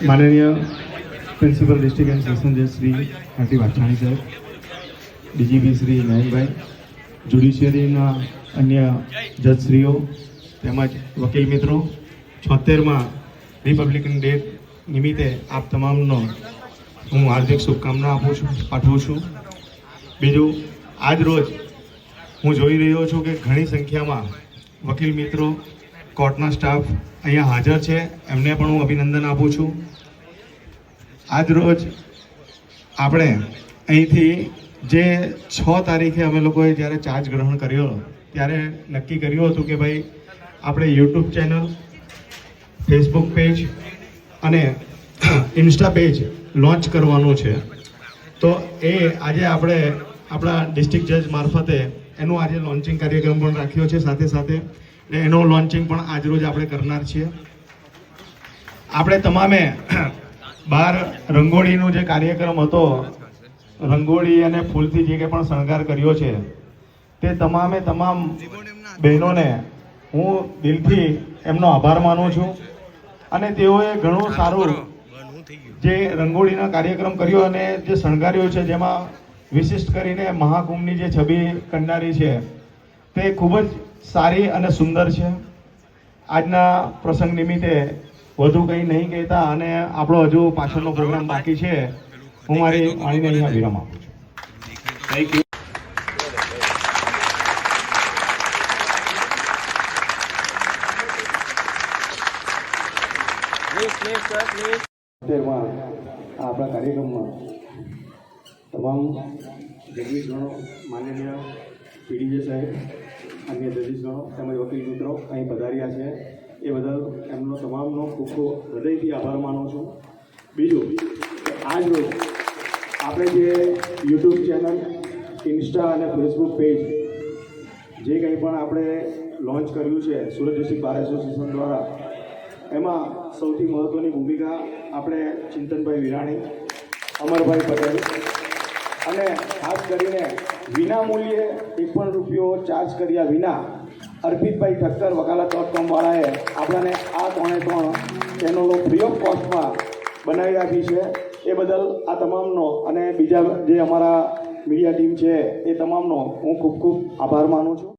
माननीय principal district and session जज Shri R T वाछाणी साहेब, DGP Shri Nayanbhai, ज्युडिशियरीना अन्य जजश्रीओ તેમજ વકીલ મિત્રો, 76મા રિપબ્લિકન ડે નિમિત્તે આપ તમામનો હું હાર્દિક શુભકામના પાઠવું છું. બીજું, આજ રોજ હું જોઈ રહ્યો છું કે ઘણી સંખ્યામાં વકીલ મિત્રો, કોર્ટના સ્ટાફ અહીંયા હાજર છે, એમને પણ હું અભિનંદન આપું છું. આજ રોજ આપણે અહીંથી જે 6 તારીખે અમે લોકોએ જ્યારે ચાર્જ ગ્રહણ કર્યો ત્યારે નક્કી કર્યું હતું કે ભાઈ આપણે યુટ્યુબ ચેનલ, ફેસબુક પેજ અને ઇન્સ્ટા પેજ લોન્ચ કરવાનું છે. તો એ આજે આપણે આપણા ડિસ્ટ્રિક્ટ જજ મારફતે એનું આજે લોન્ચિંગ કાર્યક્રમ પણ રાખ્યો છે. સાથે સાથે એનો લોન્ચિંગ પણ આજ રોજ આપણે કરનાર છીએ. આપણે તમામે બહાર રંગોળીનો જે કાર્યક્રમ હતો, રંગોળી અને ફૂલથી જે કંઈ પણ શણગાર કર્યો છે, તે તમામે તમામ બહેનોને હું દિલથી એમનો આભાર માનું છું. અને તેઓએ ઘણું સારું જે રંગોળીનો કાર્યક્રમ કર્યો અને જે શણગાર્યો છે, જેમાં વિશિષ્ટ કરીને મહાકુંભની જે છબી કંડારી છે તે ખૂબ જ સારી અને સુંદર છે. આજના પ્રસંગ નિમિત્તે વધુ કંઈ નહીં કહેતા અને આપણો હજુ પાછળનો પ્રોગ્રામ બાકી છે, હું મારી વાણીને અહીંયા વિરામ આપું છું. Thank you. આપણા કાર્યક્રમમાં તમામ જજ્ઞો, માનનીય પીડીજે સાહેબ, અન્ય જજીસગણો તેમજ વકીલ મિત્રો અહીં પધાર્યા છે, એ બદલ એમનો તમામનો ખૂબ ખૂબ હૃદયથી આભાર માનું છું. બીજું, આજ રોજ આપણે જે યુટ્યુબ ચેનલ, ઇન્સ્ટા અને ફેસબુક પેજ જે કંઈ પણ આપણે લોન્ચ કર્યું છે સુરત ડિસ્ટ્રિક્ટ બાર એસોસિએશન દ્વારા, એમાં સૌથી મહત્ત્વની ભૂમિકા આપણે ચિંતનભાઈ વિરાણી, અમરભાઈ પટેલ અને ખાસ કરીને વિના મૂલ્યે એક પણ રૂપિયો ચાર્જ કર્યા વિના અર્પિતભાઈ ઠક્કર વકાલત.com-વાળાએ આપણને આ 3 ચેનલો ફ્રી ઓફ કોસ્ટમાં બનાવી આપી છે. એ બદલ આ તમામનો અને બીજા જે અમારા મીડિયા ટીમ છે એ તમામનો હું ખૂબ ખૂબ આભાર માનું છું.